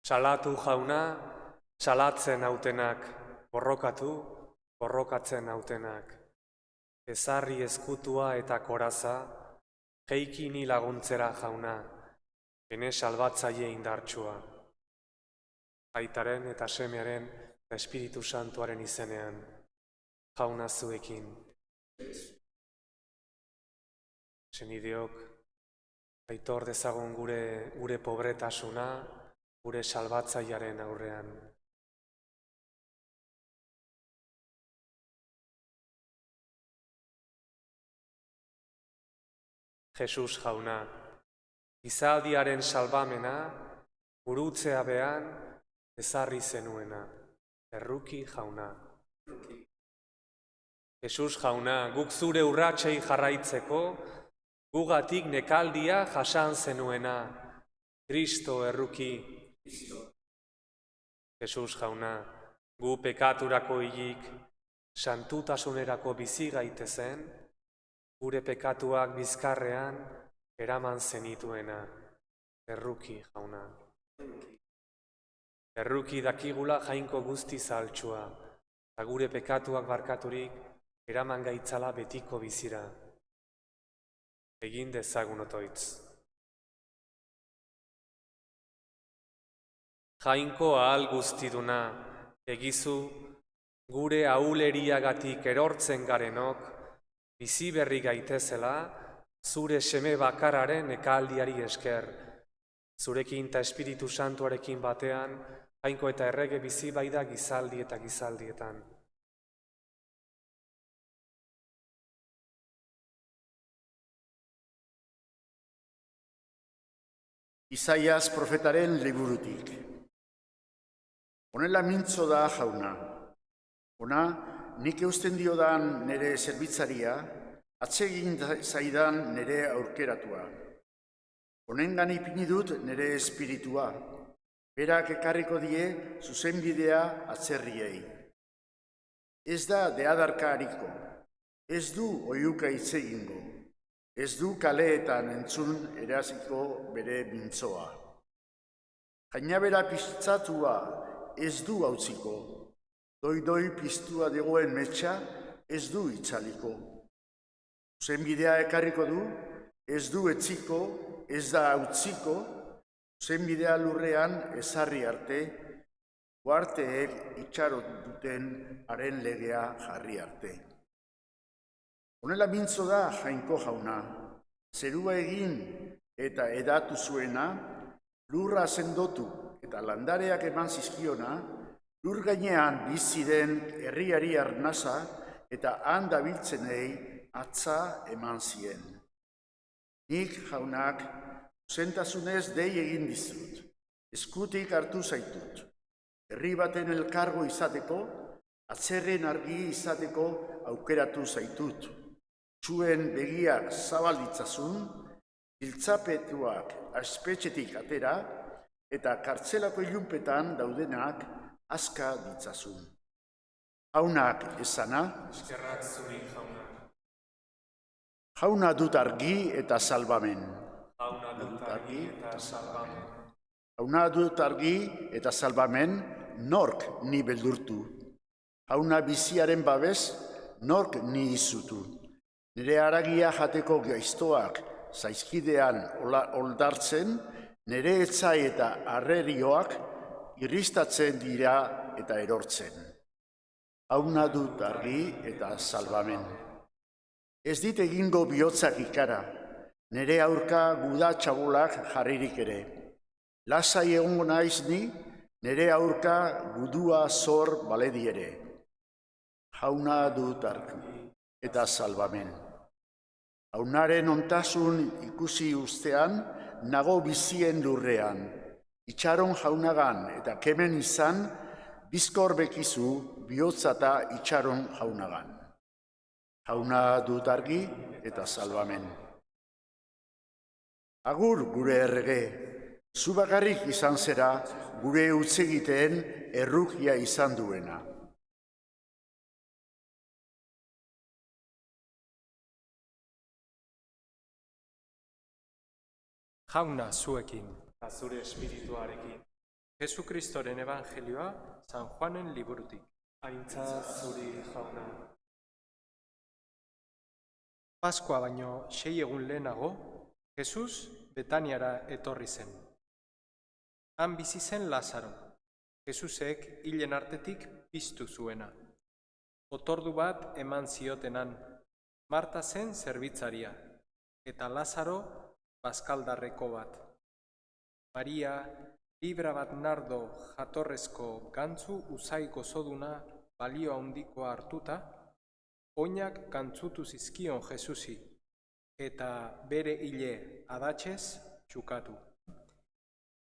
Salatu jauna, salatzen hautenak, borrokatu, borrokatzen hautenak. Ezarri ezkutua eta koraza, jeikini laguntzera jauna, ene salbatzaile indartsua. Aitaren eta Semearen eta Espiritu Santuaren izenean, jauna zuekin. Senideok, aitor dezagun gure pobretasuna, gure salbatzailearen aurrean. Jesus jauna, izaldiaren salbamena, gurutzea behan, ezarri zenuena, erruki jauna. Jesus jauna, guk zure urratsei jarraitzeko, gugatik nekaldia jasan zenuena, Kristo erruki. Jesus jauna, gu pekaturako hilik, santutasunerako bizi gaitezen, gure pekatuak bizkarrean eraman zenituena, erruki jauna. Erruki dakigula jainko guzti zaltsua, eta gure pekatuak barkaturik eraman gaitzala betiko bizira. Egin dezagun otoitz. Jainko ahal guztiduna, egizu gure ahuleriagatik erortzen garenok, bizi berri gaitezela, zure seme bakararen ekaldiari esker. Zurekin eta Espiritu Santuarekin batean, jainko eta errege bizi baida gizaldi eta gizaldietan. Isaias profetaren liburutik. Honela mintzo da jauna. Ona, nik eusten diodan nire zerbitzaria, atsegin zaidan nire aurkeratua. Honengan ipini dut nire espiritua, berak ekarriko die zuzenbidea atzerriei. Ez da deadarka hariko, ez du oihuka hitz egingo, ez du kaleetan entzun eraziko bere mintzoa. Jainabera piztzatua ez du hautziko, doi-doi piztua dagoen metxa ez du itzaliko. Zuzenbidea ekarriko du, ez du etziko, ez da hautziko, zuzenbidea lurrean ezarri arte, uharteek itxarot duten haren legea jarri arte. Honela mintzo da jainko jauna, zerua egin eta edatu zuena, lurra sendotu eta landareak eman zizkiona, lur gainean bizi den herriari arnasa eta han dabiltzenei atza eman zien. Nik jaunak zentasunez dei egin dizut, eskutik hartu zaitut, herri baten elkargo izateko, atzerren argi izateko aukeratu zaitut. Zuen begiak zabalditzasun, hiltzapetuak espetxetik atera eta kartzelako ilunpetan daudenak aska ditzazun. Jaunak esana, Eskerrak zuri jauna. jauna dut argi eta salbamen. Jauna dut argi eta salbamen. Jauna dut argi eta salbamen, nork ni beldurtu. Jauna biziaren babes, nork ni izutu. Nire haragia jateko gaiztoak zaizkidean oldartzen, nire etzai eta arrerioak irristatzen dira eta erortzen. Jauna dut argi eta salbamen. Ez dit egingo bihotzak ikara, nire aurka guda txabolak jarririk ere. Lasai egongo naiz ni, nire aurka gudua zor baledi ere. Jauna dut argi eta salbamen. Jaunaren ontasun ikusi ustean, nago bizien lurrean. Itxaron jaunagan eta kemen izan, bizkor bekizu bihotza eta itxaron jaunagan. Jauna dut argi eta salbamen. Agur gure errege, zu bakarrik izan zera gure utzegiteen errukia izan duena. Jauna zuekin. Eta zure espirituarekin. Jesukristoren evangelioa San Juanen liburutik. Aintza zuri jauna. Paskua baino 6 egun lehenago, Jesus Betaniara etorri zen. Han bizi zen Lazaro, Jesusek hilen artetik piztu zuena. Otordu bat eman ziotenan, Marta zen zerbitzaria, eta Lazaro bazkaldarreko bat. Maria, libra bat nardo jatorrezko gantzu uzai gozoduna balio handikoa hartuta, oinak gantzutu zizkion Jesusi, eta bere hile adatxez txukatu.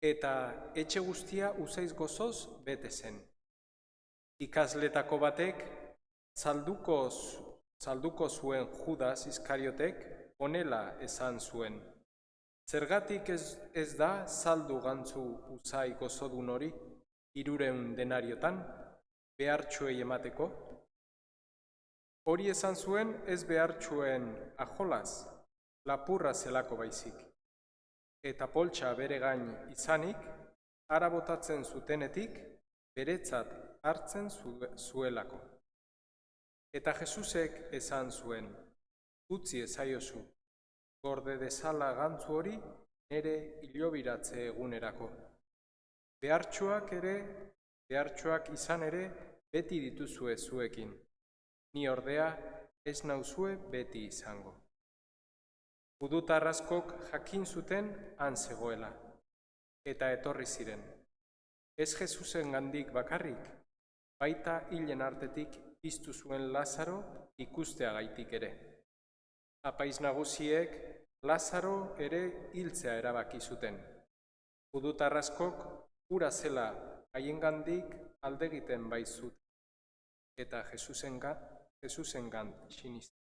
Eta etxe guztia uzaiz gozoz bete zen. Ikasletako batek salduko zuen Judas Iskariotek honela esan zuen: zergatik ez da saldu gantzu uzai gozodun hori 300 denariotan, behartsuei emateko? Hori esan zuen ez behartsuen ajolaz, lapurra zelako baizik. Eta poltsa bere gain izanik, hara botatzen zutenetik, beretzat hartzen zuelako. Eta Jesusek esan zuen: utzi ezaiozu, gorde dezala gantzu hori nere hilobiratze egunerako. Behartsuak izan ere beti dituzue zuekin, ni ordea ez nauzue beti izango. Judutar askok jakin zuten han zegoela, eta etorri ziren. Ez Jesusengandik bakarrik, baita hilen artetik piztu zuen Lazaro ikusteagaitik ere. Apaiz nagusiek Lazaro ere hiltzea erabaki zuten. Judutar askok hura zela haiengandik aldegiten baizut, eta Jesusengan sinisten.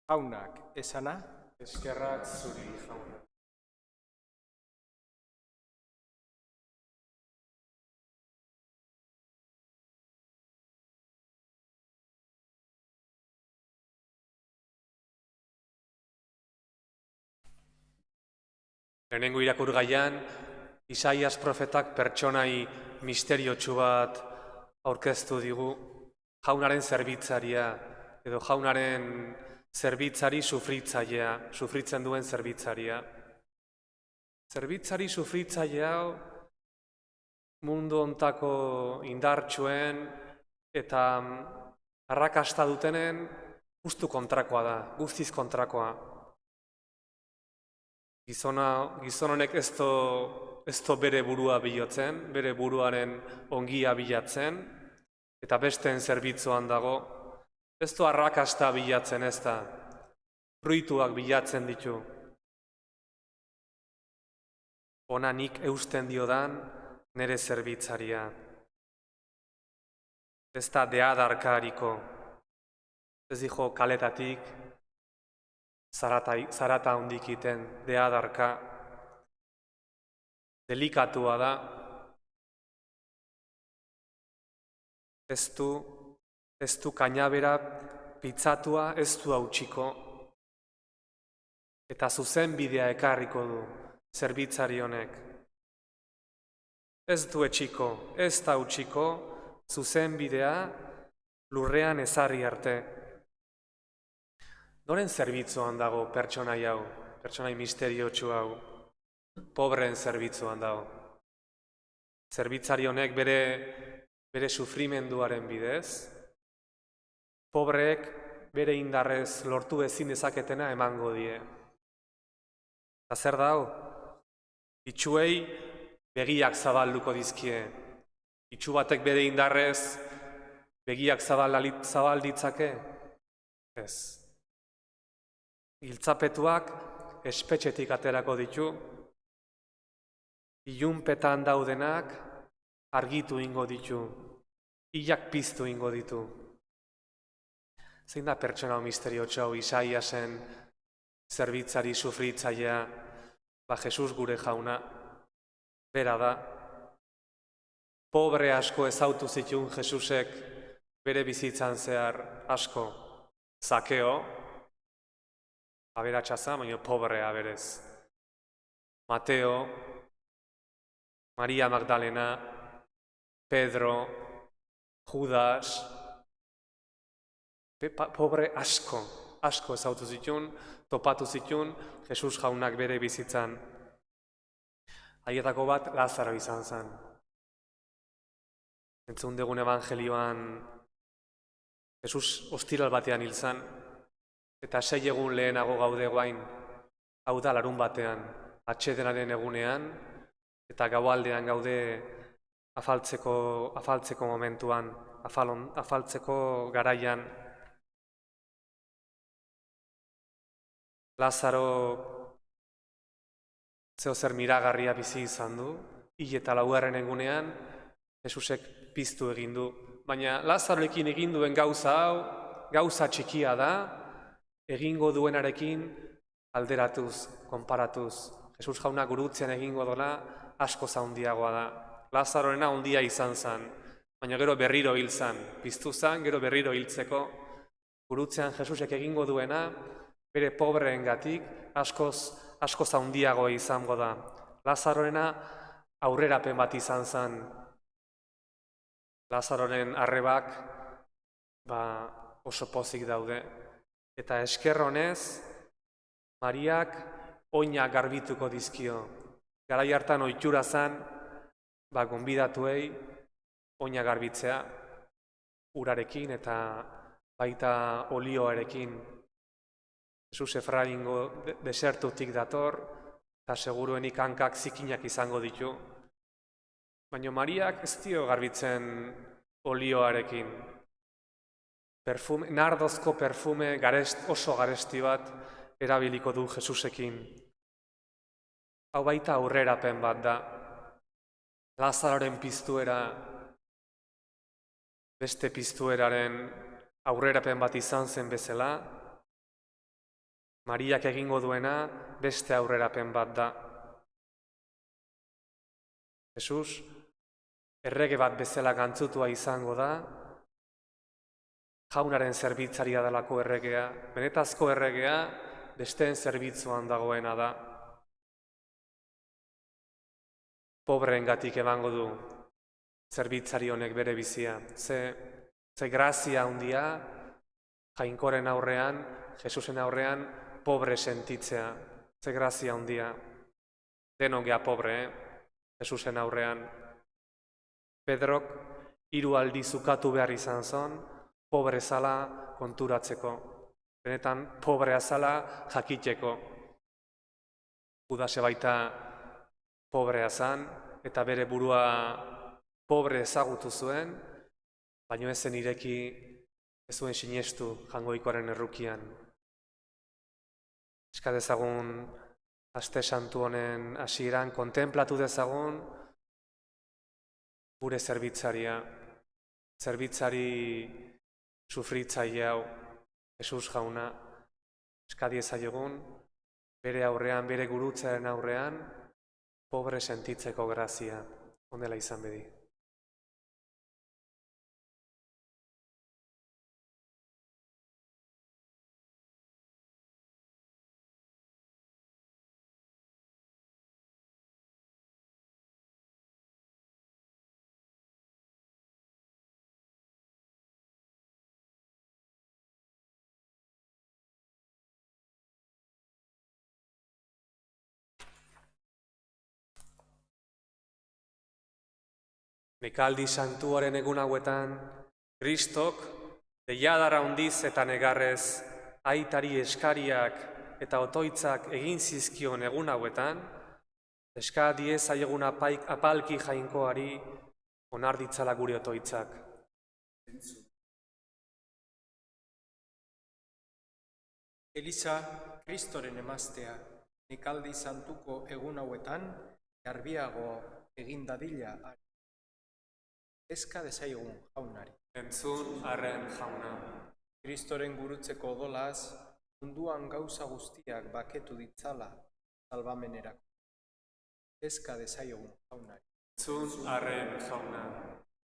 Jaunak esana, Eskerrak zuri jauna. Lehenengo irakurgaian, Isaias profetak pertsonai misteriotsu bat aurkeztu digu, jaunaren zerbitzaria, edo jaunaren zerbitzari sufritzailea, sufritzen duen zerbitzaria. Zerbitzari sufritzailea mundu hontako indartsuen eta arrakasta dutenen justu kontrakoa da, guztiz kontrakoa. Gizon honek ez do bere burua bilatzen, bere buruaren ongia bilatzen, eta besteen zerbitzuan dago. Ez du arrakasta bilatzen, ez da, fruituak bilatzen ditu. Ona nik eusten diodan nere zerbitzaria. Ez da deadarkariko, ez dijo kaletatik, zarata hondikiten, deadarka. Delikatua da, ez du kainabera pitzatua, ez du hautsiko, eta zuzen bidea ekarriko du zerbitzari honek. Ez du etxiko, ez da hautsiko, zuzen bidea lurrean ezarri arte. Noren zerbitzuan dago pertsonai hau, pertsonai misteriotsu hau, pobreen zerbitzuan dago. Zerbitzari honek bere sufrimenduaren bidez, pobreek bere indarrez lortu ezin dezaketena emango die. Eta zer da hau? Itxuei begiak zabalduko dizkie. Itxu batek bere indarrez begiak zabal ditzake? Ez. Giltzapetuak espetxetik aterako ditu, ilunpetan daudenak argitu ingo ditu, hilak piztu ingo ditu. Zein da pertsona misteriotsu hau, Isaiasen zerbitzari sufritzailea, Jesus gure jauna, bera da. Pobre asko ezautu zituen Jesusek bere bizitzan zehar asko. Zakeo, aberatsa zen, baina pobrea berez. Mateo, Maria Magdalena, Pedro, Judas, pobre asko ezautu zituen, topatu zituen Jesus jaunak bere bizitzan. Haietako bat Lazaro izan zen. Entzun dugun evangelioan Jesus ostiral batean hil zen, eta 6 egun lehenago gaude guain, hau da larun batean, atsedenaren egunean, eta gaualdean gaude afaltzeko momentuan, afaltzeko garaian. Lazaro zeozer miragarria bizi izan du, hil eta 4. egunean, Jesusek piztu egin du. Baina Lazarorekin egin duen gauza hau, gauza txikia da, egingo duenarekin alderatuz, konparatuz. Jesus jauna gurutzean egingo dola asko handiagoa da. Lazarorena handia izan zen, baina gero berriro hil zen. Piztu zen, gero berriro hiltzeko. Gurutzean Jesusek egingo duena, bere pobreengatik askoz handiagoa izango da. Lazarorena aurrerapen bat izan zen. Lazaroren arrebak oso pozik daude. Eta esker honez, Mariak oinak garbituko dizkio. Garai hartan ohitura zen, gonbidatuei oinak garbitzea, urarekin eta baita olioarekin. Jesus Efraingo desertutik dator, eta seguruenik hankak zikinak izango ditu. Baina Mariak ez dio garbitzen olioarekin. Nardozko perfume oso garesti bat erabiliko du Jesusekin. Hau baita aurrerapen bat da. Lazaroren piztuera beste piztueraren aurrerapen bat izan zen bezala, Mariak egingo duena beste aurrerapen bat da. Jesus errege bat bezala gantzutua izango da, jaunaren zerbitzaria delako erregea, benetazko erregea besteen zerbitzuan dagoena da. Pobreengatik emango du zerbitzari honek bere bizia. Ze grazia handia jainkoren aurrean, Jesusen aurrean, pobre sentitzea. Ze grazia handia. Denok gea pobre, Jesusen aurrean. Pedrok 3 aldiz ukatu behar izan zon, pobre zala konturatzeko. Benetan, pobrea zala jakiteko. Judase baita pobrea zan, eta bere burua pobre ezagutu zuen, baina ezen ireki ez zuen sinestu jangoikoaren errukian. Eska dezagun aste santu honen hasieran kontenplatu dezagun gure zerbitzaria, zerbitzari sufritzaile hau, Jesus jauna, eska diezaiogun bere aurrean, bere gurutzaren aurrean, pobre sentitzeko grazia, ondela izan bedi. Nekaldi santuaren egun hauetan, Kristok, deiadar handiz eta negarrez, aitari eskariak eta otoitzak egin zizkion egun hauetan, eska diezaiegun apalki jainkoari onar ditzala gure otoitzak. Eliza, Kristoren emaztea, nekaldi santuko egun hauetan, garbiago egin dadila eska desaigun jaunari. Entzun arren jauna. Kristoren gurutzeko odolaz, munduan gauza guztiak baketu ditzala salbamenerako. Eska desaigun jaunari. Entzun arren jauna.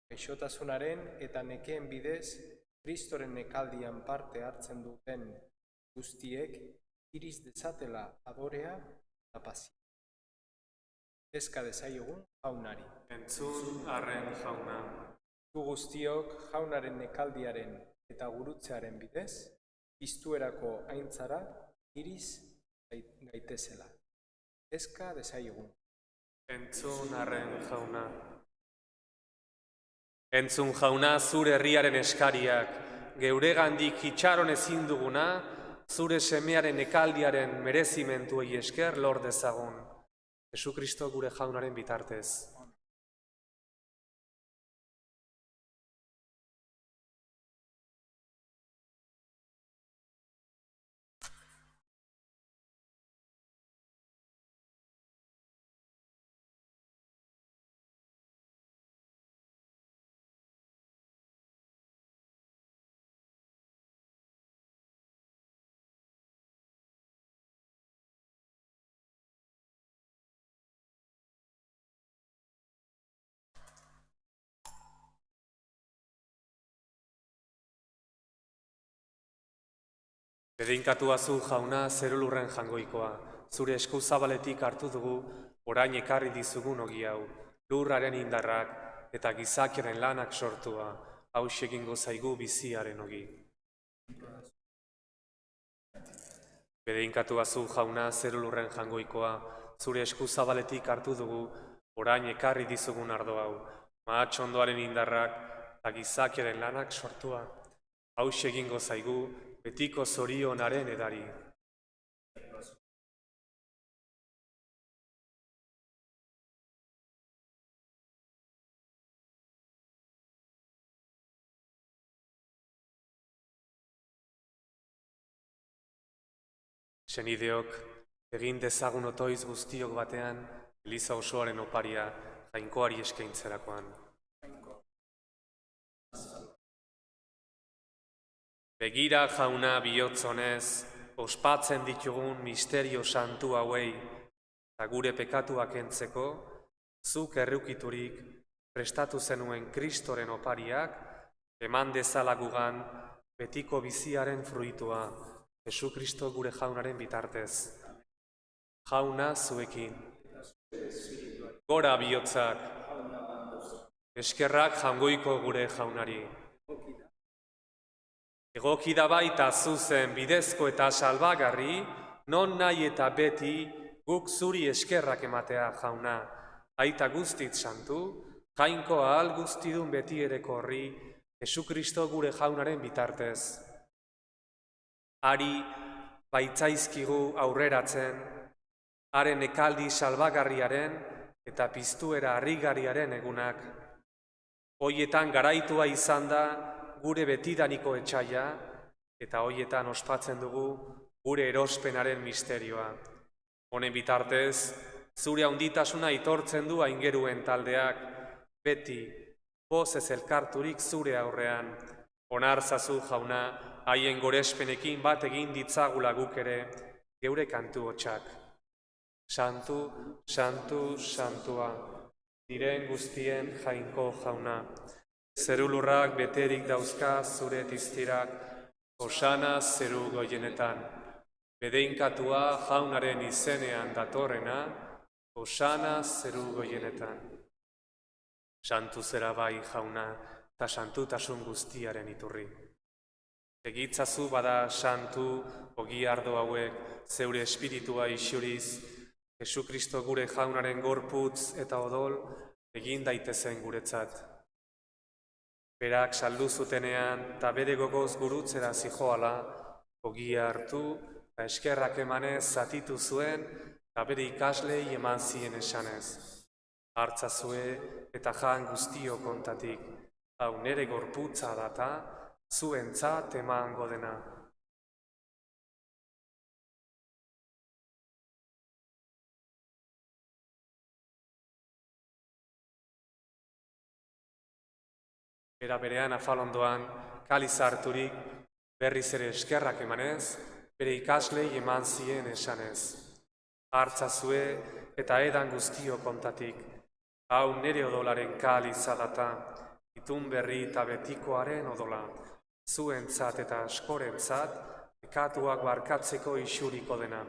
Gaixotasunaren eta nekeen bidez, Kristoren nekaldian parte hartzen duten guztiek iriz dezatela adorea eta pazia. eska dezaiegun jaunari. Entzun arren jauna. Gu guztiok jaunaren nekaldiaren eta gurutzearen bidez, piztuerako aintzara iriz gaitezela. Eska dezaiegun. Entzun arren jauna. Entzun jauna zure herriaren eskariak, geuregandik itxaron ezin duguna, zure semearen nekaldiaren merezimentuei esker lor dezagun. Jesukristo gure jaunaren bitartez. Bedeinkatuazu jauna zerulurren jangoikoa, zure esku zabaletik hartu dugu, orain ekarri dizugun ogi hau, lurraren indarrak eta gizakiaren lanak sortua, hauxe egingo zaigu biziaren ogi. Bedeinkatuazu jauna zerulurren jangoikoa, zure esku zabaletik hartu dugu, orain ekarri dizugun ardo hau, mahatxondoaren indarrak eta gizakiaren lanak sortua, hauxe egingo zaigu betiko zorionaren edari. Senideok, egin dezagun otoiz guztiok batean, Eliza osoaren oparia jainkoari eskaintzerakoan. Begira jauna bihotzonez, ospatzen ditugun misterio santu hauei, eta gure pekatuak entzeko, zuk errukiturik prestatu zenuen Kristoren opariak, eman dezalagugan betiko biziaren fruitua, Jesukristo gure jaunaren bitartez. Jauna zuekin. Gora bihotzak. Eskerrak jangoiko gure jaunari. Egoki da baita zuzen bidezko eta salbagarri, non nahi eta beti guk zuri eskerrak ematea jauna. Aita guztit santu, jainko ahal guztidun beti ereko horri, Jesukristo gure jaunaren bitartez. Ari baitzaizkigu aurreratzen, haren ekaldi salbagarriaren eta piztuera harrigarriaren egunak. Hoietan garaitua izan da, gure betidaniko etxaia, eta hoietan ospatzen dugu gure erospenaren misterioa. Honen bitartez, zure handitasuna itortzen du aingeruen taldeak, beti, pozez elkarturik zure aurrean. Onarzazu jauna, haien gorespenekin bat egin ditzagula guk ere, geure kantu hotsak. Santu, santu, santua, diren guztien jainko jauna. Zerulurrak beterik dauzka zure tiztirak, osana zeru goienetan. Bedeinkatua jaunaren izenean datorrena, osana zeru goienetan. Santu zera bai jauna, eta santutasun guztiaren iturri. Egitzazu bada santu, ogi ardo hauek, zeure espiritua isuriz, Jesukristo gure jaunaren gorputz eta odol, egin daitezen guretzat. Berak saldu zutenean eta bere gogoz gurutzera zijoala, ogia hartu eta eskerrak emanez zatitu zuen eta bere ikaslei eman zien esanez. Hartzazue eta jan guztio kontatik, hau nere gorputza data, zuentzat emango dena. Era berean afalondoan, kaliz harturik, berriz ere eskerrak emanez, bere ikaslei eman zien esanez. Hartzazue eta edan guztio kontatik, hau nere odolaren kaliza data, itun berri eta betikoaren odola, zuentzat eta askorentzat, pekatuak barkatzeko isuriko dena,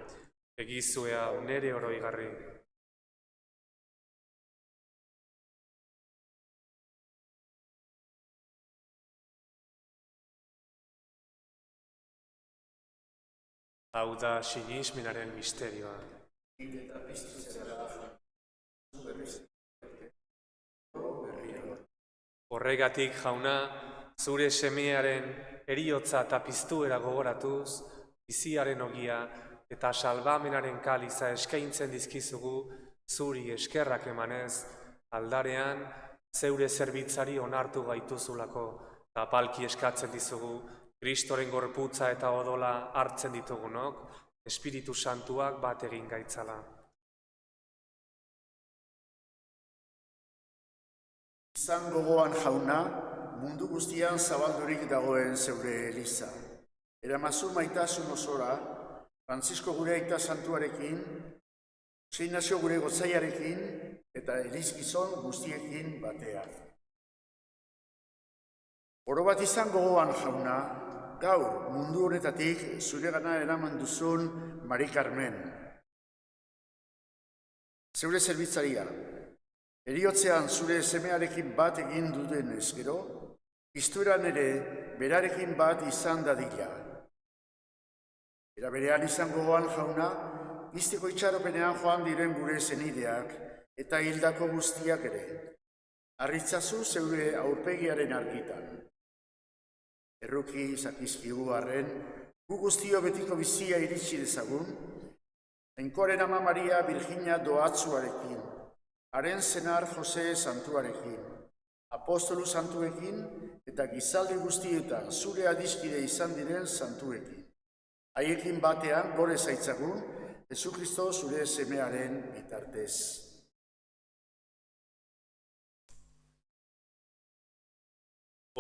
egizue hau nere oroigarri. Hau da sinismenaren misterioa. Horregatik, jauna, zure semearen heriotza eta piztuera gogoratuz, biziaren ogia eta salbamenaren kaliza eskaintzen dizkizugu, zuri eskerrak emanez, aldarean, zeure zerbitzari onartu gaituzulako, eta apalki eskatzen dizugu, Kristoren gorputza eta odola hartzen ditugunok, Espiritu Santuak bat egin gaitzala. Izan gogoan, jauna, mundu guztian zabaldurik dagoen zeure eliza. Eramazu maitasun osora, Frantzisko gure aita santuarekin, Seinazio gure gotzaiarekin eta elizgizon guztiekin batean. Oro bat izan gogoan, jauna, gaur mundu honetatik zuregana eraman duzun Mari Carmen. Zeure zerbitzaria, heriotzean zure semearekin bat egin dudenez gero, pizturan ere berarekin bat izan dadila. Era berean izan gogoan, jauna, mistiko itxaropenean joan diren gure zenideak eta hildako guztiak ere. Harritzazu zeure aurpegiaren argitan. Erruki zakizkigu arren, gu guztio betiko bizia iritsi dezagun, Jainkoaren ama Maria Virginia doatzuarekin, haren senar Jose santuarekin, apostolu santuekin eta gizaldi guztietan zure adiskide izan diren santuekin. Haiekin batean gore zaitzagun, Jesukristo zure semearen bitartez.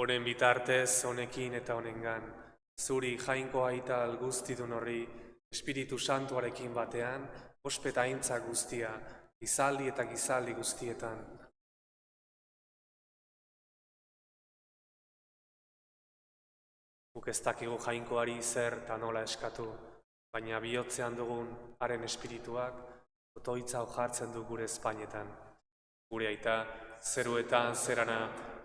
Honen bitartez, honekin eta honengan, zuri jainko aita guztidun horri, Espiritu Santuarekin batean, ospeta aintza guztia, gizaldi eta gizaldi guztietan. Guk ez dakigu jainkoari zer eta nola eskatu, baina bihotzean dugun haren espirituak, otoitza jartzen du gure espainetan. Gure aita, zeruetan zerana,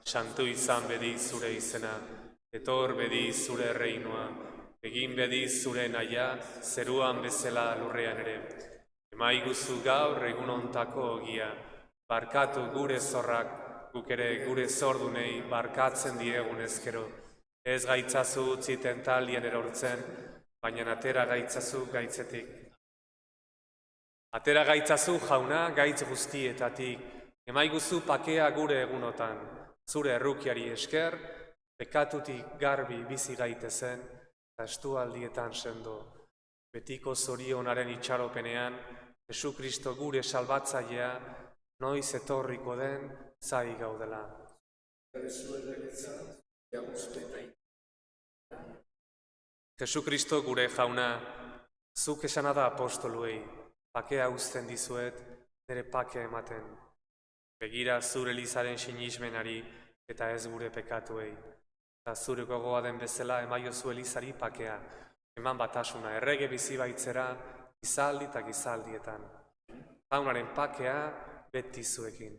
santu izan bedi zure izena, etor bedi zure reinua, egin bedi zure naia, zeruan bezala lurrean ere. Emaiguzu gaur egun ontako ogia, barkatu gure zorrak, guk ere gure zordunei barkatzen diegun ezkero. Ez gaitzazu utzi tentaldian erortzen, baina atera gaitzazu gaitzetik. Atera gaitzazu jauna gaitz guztietatik, emaiguzu pakea gure egunotan, zure errukiari esker, pekatutik garbi bizi gaitezen, eta estualdietan sendo. Betiko zorionaren itxaropenean, Jesukristo gure salbatzailea, noiz etorriko den zai gaudela. Jesukristo gure jauna, zuk esana da apostoluei, pakea uzten dizuet, nire pakea ematen. Begira zure elizaren sinismenari eta ez gure pekatuei. Eta zure gogoa den bezala emaiozu elizari pakea, eman batasuna, errege bizi baitzera, gizaldi eta gizaldietan. Jaunaren pakea beti zuekin.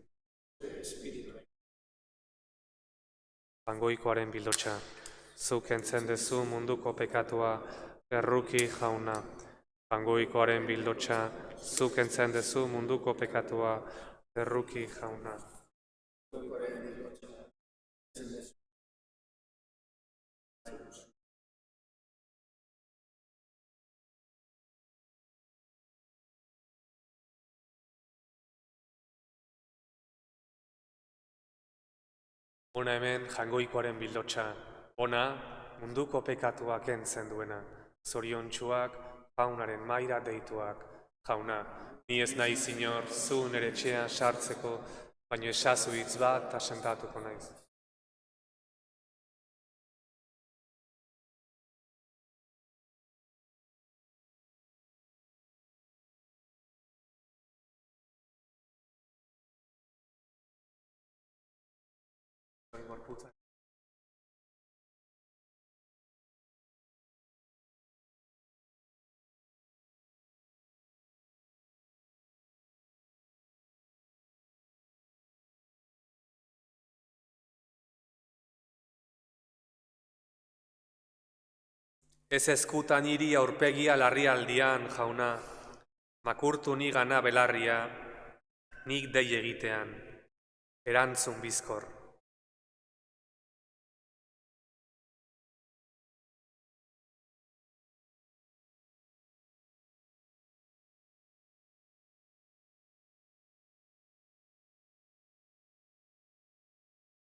Pangoikoaren bildotxa. Zuk entzen dezu munduko pekatua, erruki jauna. Pangoikoaren bildotxa. Zuk entzen dezu munduko pekatua, erruki jauna. Ona hemen Jangoikoaren bildotxa, ona munduko pekatuak kentzen duena, zoriontsuak jaunaren maira deituak, jauna, ni ez nahi zinor zu nere etxean sartzeko, baina esazu hitz bat eta sentatuko naiz. Gorputza. Ez eskutan niri aurpegia larrialdian, jauna, makurtu ni gana belarria, nik dei egitean, erantzun bizkor.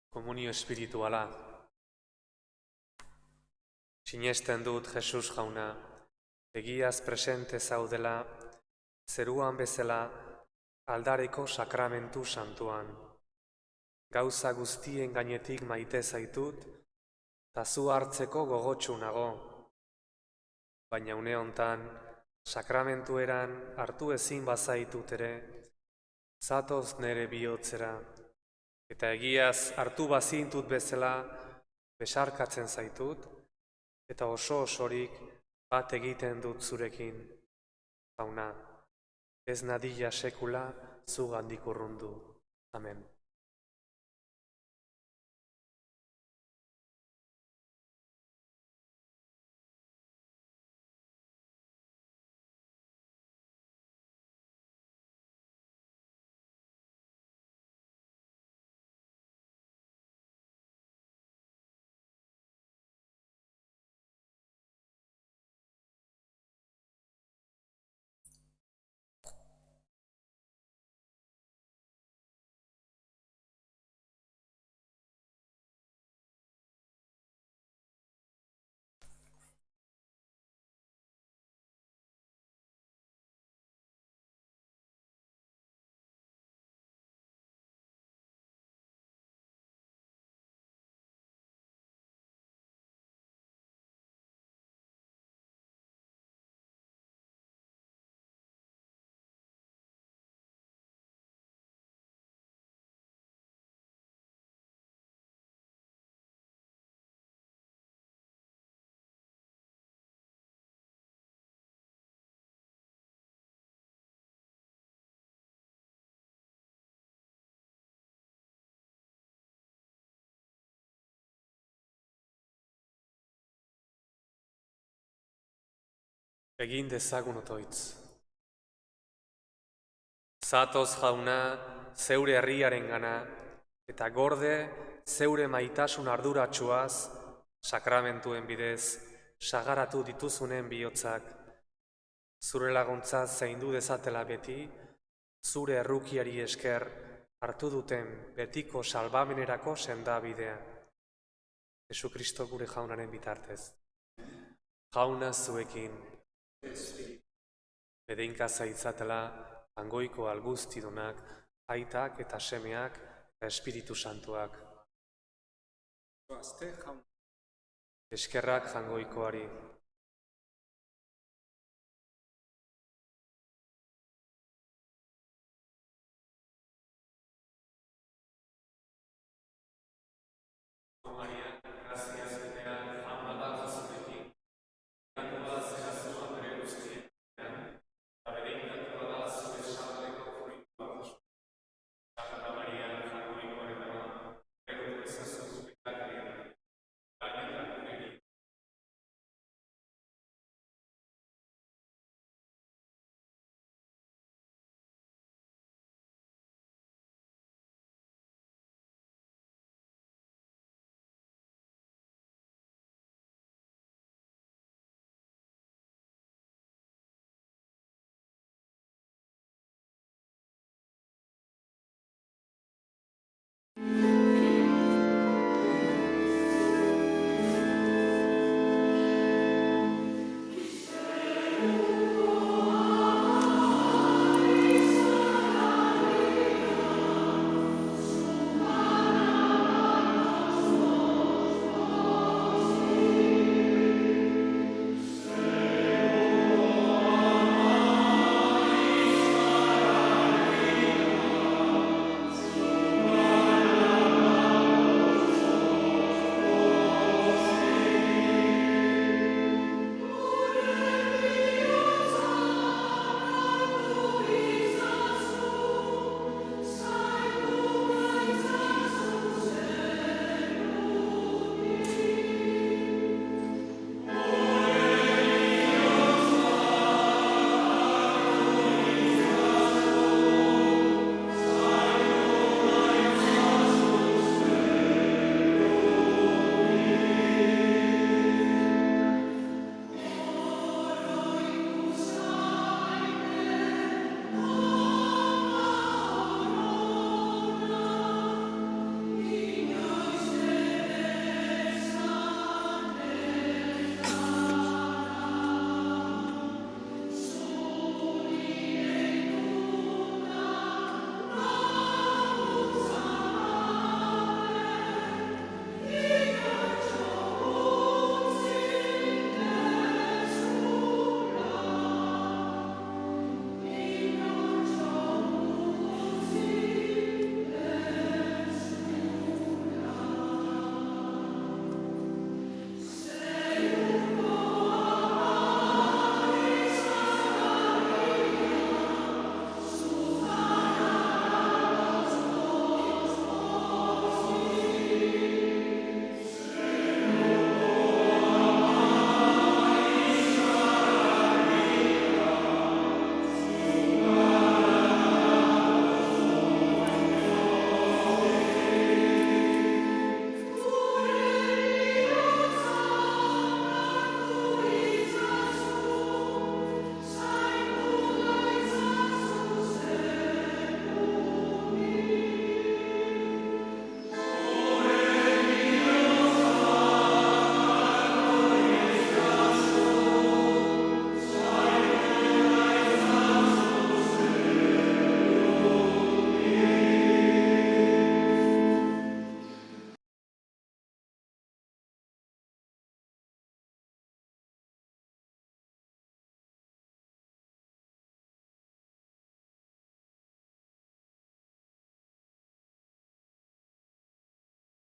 Komunio espirituala. Sinesten dut, Jesus jauna, egiaz presente zaudela, zeruan bezala, aldareko sakramentu santuan. Gauza guztien gainetik maite zaitut, eta zu hartzeko gogotsu nago. Baina une hontan, sakramentu eran hartu ezin bazaitut ere, zatoz nere bihotzera, eta egiaz hartu bazintut bezala, besarkatzen zaitut, eta oso osorik bat egiten dut zurekin. Jauna, ez nadila sekula zugandik urrundu. Amen. Egin dezagun otoitz. Zatoz jauna, zeure herriaren gana, eta gorde zeure maitasun arduratsuaz, sakramentuen bidez, sagaratu dituzunen bihotzak, zure laguntza zaindu dezatela beti, zure errukiari esker hartu duten betiko salbamenerako sendabidea. Jesukristo gure jaunaren bitartez. Jauna zuekin, bedeinka zaitzatela, hangoiko alguztidunak, aitak eta semeak eta Espiritu Santuak. Eskerrak jangoikoari. María, gracias,